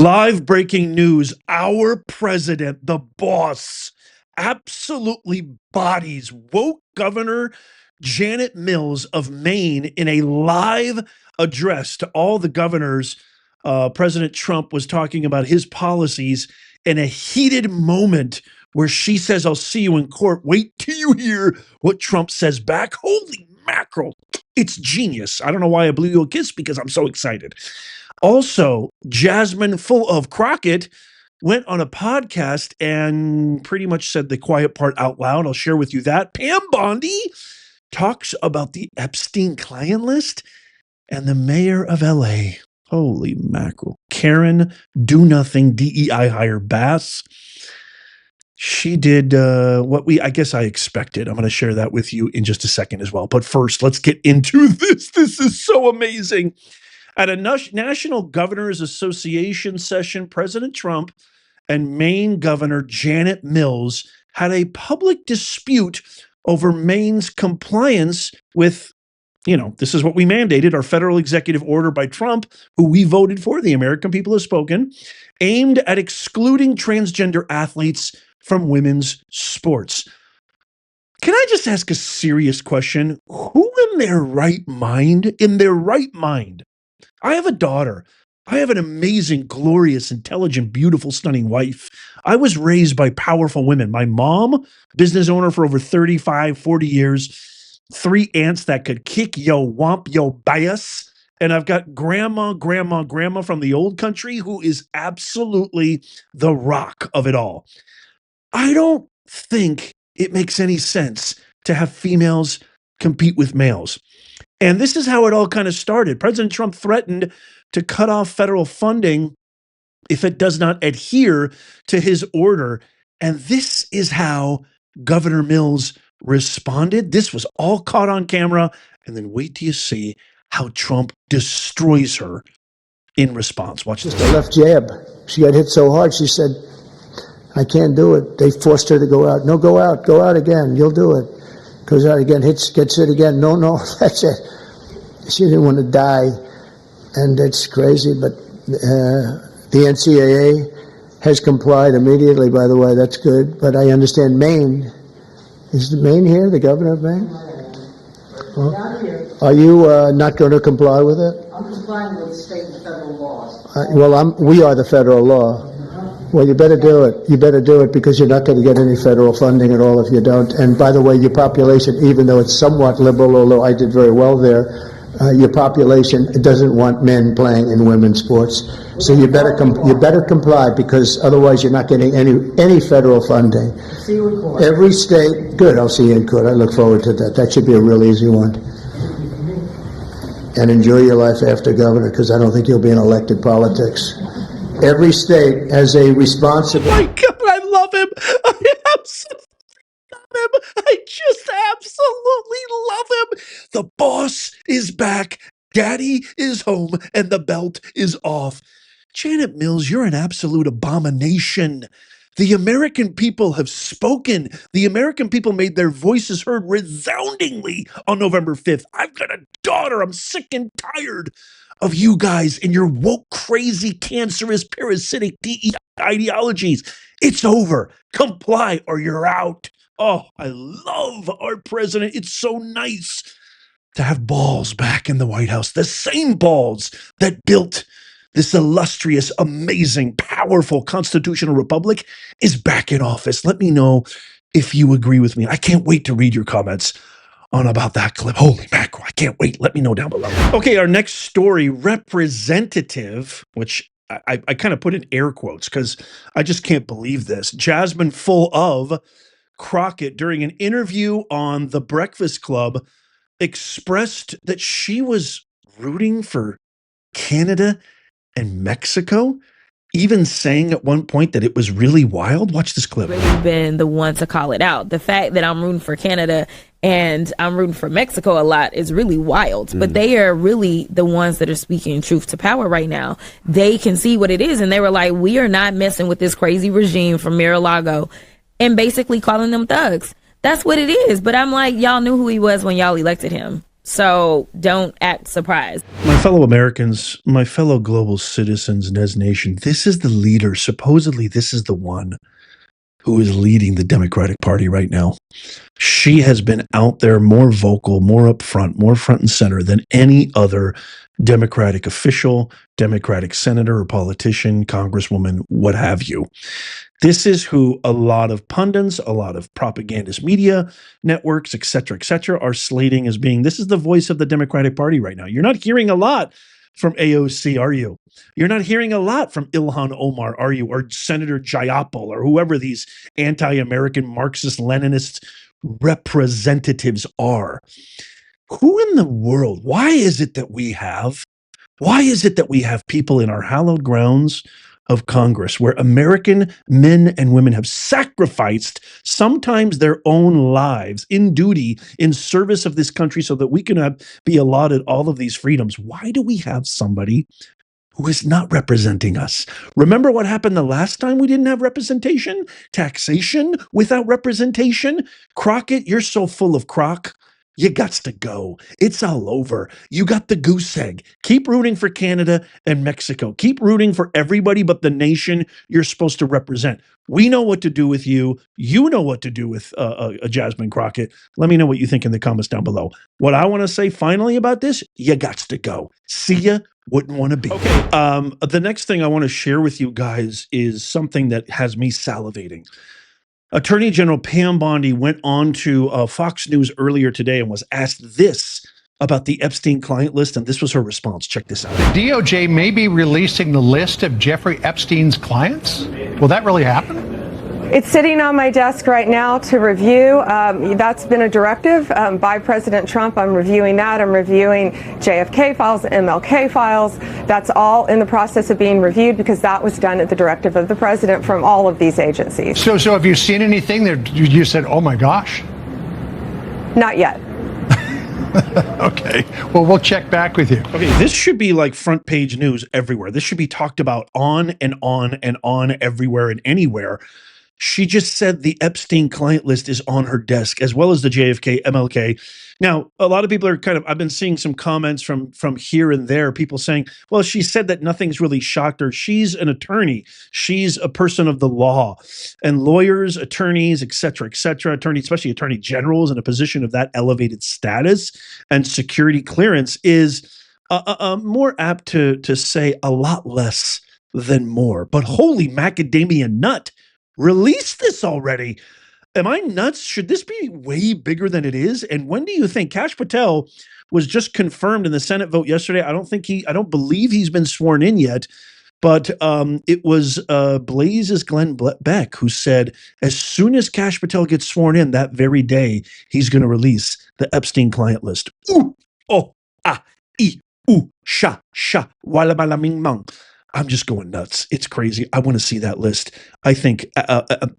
Live breaking news. Our president, the boss, absolutely bodies woke Governor Janet Mills of Maine in a live address to all the governors. President Trump was talking about his policies in a heated moment where she says, "I'll see you in court. Wait till you hear what Trump says back." Holy mackerel. It's genius. I don't know why I blew you a kiss because I'm so excited. Also, Jasmine Crockett went on a podcast and pretty much said the quiet part out loud. I'll share with you that. Pam Bondi talks about the Epstein client list and the mayor of LA. Holy mackerel. Karen Do Nothing DEI hire Bass. She did what I guess I expected. I'm going to share that with you in just a second as well. But first, let's get into this. This is so amazing. At a National Governors Association session, President Trump and Maine Governor Janet Mills had a public dispute over Maine's compliance with, this is what we mandated, our federal executive order by Trump, who we voted for, the American people have spoken, aimed at excluding transgender athletes from women's sports. Can I just ask a serious question? Who in their right mind, I have a daughter. I have an amazing, glorious, intelligent, beautiful, stunning wife. I was raised by powerful women. My mom, business owner for over 35, 40 years, 3 aunts that could kick yo womp yo bias. And I've got grandma from the old country who is absolutely the rock of it all. I don't think it makes any sense to have females compete with males. And this is how it all kind of started. President Trump threatened to cut off federal funding if it does not adhere to his order. And this is how Governor Mills responded. This was all caught on camera. And then wait till you see how Trump destroys her in response. Watch this. Just a left jab. She got hit so hard, she said, "I can't do it." They forced her to go out. "No, go out again. You'll do it." Goes out again, gets hit again. No, that's it. She didn't want to die, and it's crazy. But the NCAA has complied immediately. By the way, that's good. But I understand Maine. Is Maine here? The governor of Maine? Not here. Are you not going to comply with it? I'm complying with state and federal laws. We are the federal law. Well, you better do it. You better do it because you're not going to get any federal funding at all if you don't. And by the way, your population, even though it's somewhat liberal, although I did very well there, your population doesn't want men playing in women's sports. So you better comply because otherwise you're not getting any federal funding. See you in court. Every state, good. I'll see you in court. I look forward to that. That should be a real easy one. And enjoy your life after governor because I don't think you'll be in elected politics. Every state has a responsibility. Oh my God, I love him. I absolutely love him. I just absolutely love him. The boss is back. Daddy is home and the belt is off. Janet Mills, you're an absolute abomination. The American people have spoken. The American people made their voices heard resoundingly on November 5th. I've got a daughter. I'm sick and tired of you guys and your woke, crazy, cancerous, parasitic DEI ideologies. It's over. Comply or you're out. Oh, I love our president. It's so nice to have balls back in the White House. The same balls that built this illustrious, amazing, powerful constitutional republic is back in office. Let me know if you agree with me. I can't wait to read your comments on about that clip. Holy mackerel, I can't wait. Let me know down below. Okay, our next story, representative, which I kind of put in air quotes because I just can't believe this. Jasmine Crockett, during an interview on The Breakfast Club, expressed that she was rooting for Canada and Mexico, even saying at one point that it was really wild. Watch this clip. Really been the one to call it out. The fact that I'm rooting for Canada and I'm rooting for Mexico a lot is really wild, but they are really the ones that are speaking truth to power right now. They can see what it is, and they were like, we are not messing with this crazy regime from Mar-a-Lago, and basically calling them thugs. That's what it is. But I'm like, y'all knew who he was when y'all elected him. So don't act surprised. My fellow Americans, my fellow global citizens, Nez Nation, this is the leader. Supposedly, this is the one who is leading the Democratic Party right now. She has been out there more vocal, more upfront, more front and center than any other Democratic official, Democratic senator or politician, congresswoman, what have you. This is who a lot of pundits, a lot of propagandist media networks, et cetera, are slating as being, this is the voice of the Democratic Party right now. You're not hearing a lot from AOC, are you? You're not hearing a lot from Ilhan Omar, are you? Or Senator Jayapal, or whoever these anti-American Marxist-Leninist representatives are. Who in the world, why is it that we have people in our hallowed grounds of Congress where American men and women have sacrificed sometimes their own lives in duty, in service of this country so that we can be allotted all of these freedoms? Why do we have somebody who is not representing us? Remember what happened the last time we didn't have representation? Taxation without representation? Crockett, you're so full of crock. You gots to go. It's all over. You got the goose egg. Keep rooting for Canada and Mexico. Keep rooting for everybody but the nation you're supposed to represent. We know what to do with you. You know what to do with Jasmine Crockett. Let me know what you think in the comments down below. What I want to say finally about this, you gots to go. See ya. Wouldn't want to be. Okay. The next thing I want to share with you guys is something that has me salivating. Attorney General Pam Bondi went on to Fox News earlier today and was asked this about the Epstein client list, and this was her response. Check this out. The DOJ may be releasing the list of Jeffrey Epstein's clients. Will that really happen? It's sitting on my desk right now to review. That's been a directive by President Trump. I'm reviewing that. I'm reviewing JFK files, MLK files. That's all in the process of being reviewed because that was done at the directive of the president from all of these agencies. So have you seen anything that you said, oh my gosh? Not yet. Okay. Well, we'll check back with you. Okay, this should be like front page news everywhere. This should be talked about on and on and on everywhere and anywhere. She just said the Epstein client list is on her desk, as well as the JFK, MLK. Now, a lot of people are I've been seeing some comments from here and there, people saying, well, she said that nothing's really shocked her. She's an attorney. She's a person of the law. And lawyers, attorneys, et cetera, attorneys, especially attorney generals in a position of that elevated status and security clearance is more apt to say a lot less than more. But holy macadamia nut, release this already. Am I nuts? Should this be way bigger than it is? And when do you think? Kash Patel was just confirmed in the Senate vote yesterday. I don't believe he's been sworn in yet, but it was Blaze's Glenn Beck who said as soon as Kash Patel gets sworn in that very day, he's going to release the Epstein client list. Ooh, oh, ah, ee, ooh, sha, wala bala ming mong. I'm just going nuts. It's crazy. I want to see that list. I think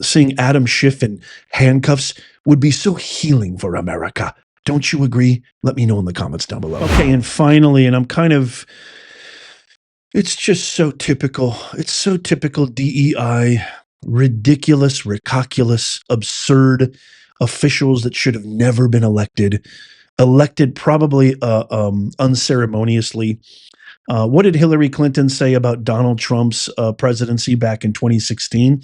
seeing Adam Schiff in handcuffs would be so healing for America. Don't you agree? Let me know in the comments down below. Okay, and finally, and it's just so typical. It's so typical DEI, ridiculous, ridiculous, absurd officials that should have never been elected probably unceremoniously. What did Hillary Clinton say about Donald Trump's presidency back in 2016?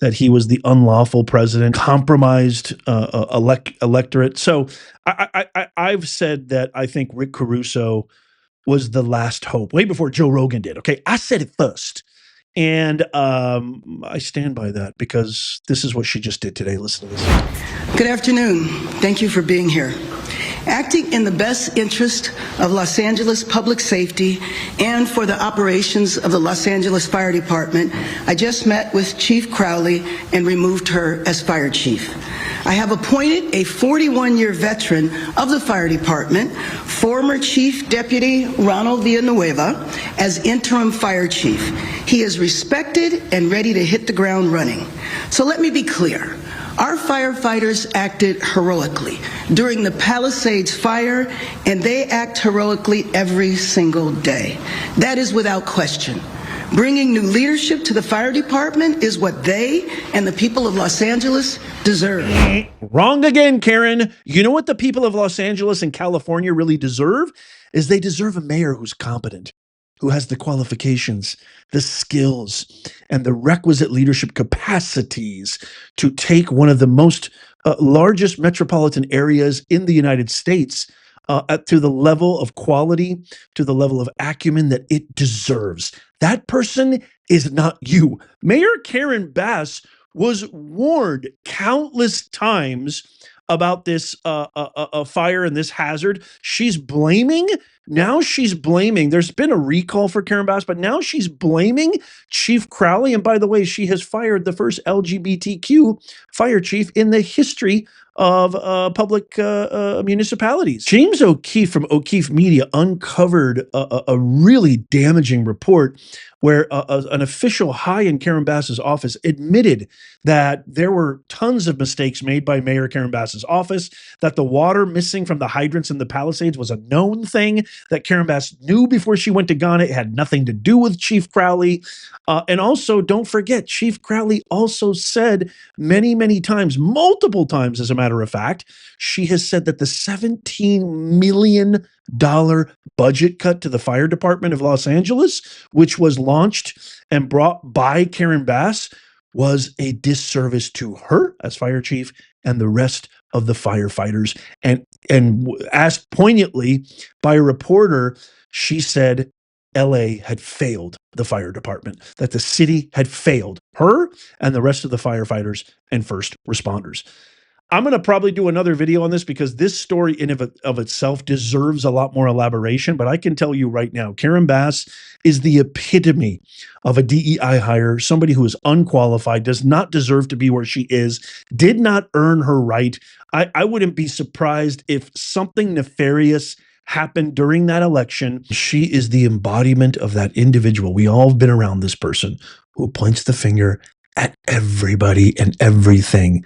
That he was the unlawful president, compromised electorate. So I've said that I think Rick Caruso was the last hope, way before Joe Rogan did. Okay, I said it first. And I stand by that because this is what she just did today. Listen to this. Good afternoon. Thank you for being here. Acting in the best interest of Los Angeles public safety and for the operations of the Los Angeles Fire Department, I just met with Chief Crowley and removed her as fire chief. I have appointed a 41-year veteran of the fire department, former Chief Deputy Ronald Villanueva, as interim fire chief. He is respected and ready to hit the ground running. So let me be clear. Our firefighters acted heroically during the Palisades fire, and they act heroically every single day. That is without question. Bringing new leadership to the fire department is what they and the people of Los Angeles deserve. Wrong again, Karen. You know what the people of Los Angeles and California really deserve? Is they deserve a mayor who's competent, who has the qualifications, the skills, and the requisite leadership capacities to take one of the most largest metropolitan areas in the United States to the level of quality, to the level of acumen that it deserves. That person is not you. Mayor Karen Bass was warned countless times about this fire and this hazard. She's blaming. Now she's blaming. There's been a recall for Karen Bass, but now she's blaming Chief Crowley. And by the way, she has fired the first LGBTQ fire chief in the history of public municipalities. James O'Keefe from O'Keefe Media uncovered a really damaging report where an official high in Karen Bass's office admitted that there were tons of mistakes made by Mayor Karen Bass's office, that the water missing from the hydrants in the Palisades was a known thing, that Karen Bass knew before she went to Ghana. It had nothing to do with Chief Crowley. And also, don't forget, Chief Crowley also said many, many times, multiple times, as a matter of fact, she has said that the $17 million budget cut to the fire department of Los Angeles, which was launched and brought by Karen Bass, was a disservice to her as fire chief and the rest of the firefighters. And asked poignantly by a reporter, she said LA had failed the fire department, that the city had failed her and the rest of the firefighters and first responders. I'm going to probably do another video on this because this story in of itself deserves a lot more elaboration, but I can tell you right now, Karen Bass is the epitome of a DEI hire, somebody who is unqualified, does not deserve to be where she is, did not earn her right. I wouldn't be surprised if something nefarious happened during that election. She is the embodiment of that individual. We all have been around this person who points the finger at everybody and everything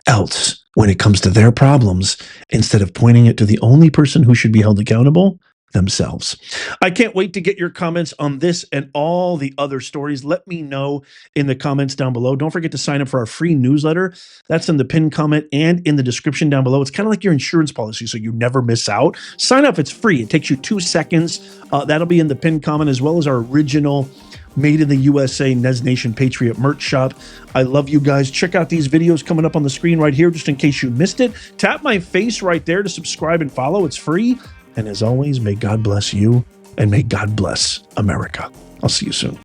else when it comes to their problems, instead of pointing it to the only person who should be held accountable, themselves. I can't wait to get your comments on this and all the other stories. Let me know in the comments down below. Don't forget to sign up for our free newsletter. That's in the pinned comment and in the description down below. It's kind of like your insurance policy, so you never miss out. Sign up. It's free. It takes you 2 seconds. That'll be in the pinned comment, as well as our original Made in the USA Nez Nation Patriot merch shop. I love you guys. Check out these videos coming up on the screen right here, just in case you missed it. Tap my face right there to subscribe and follow. It's free. And as always, may God bless you and may God bless America. I'll see you soon.